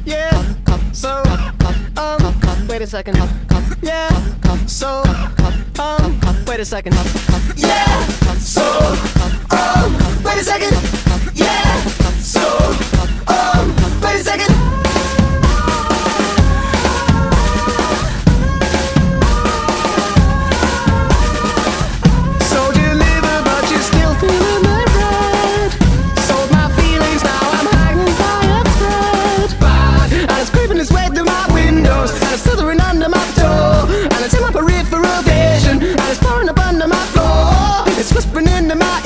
Yeah. So, wait a second. Yeah. So, wait a second. Yeah. So, wait a second. Yeah. So, wait a second. So deliver, but you're still feeling the red. Sold my feelings, now I'm hanging by a thread. Bad, and it's creeping its way through my windows, and it's slithering under my door, and it's in my peripheral vision, and it's pouring up under my floor. It's whispering into my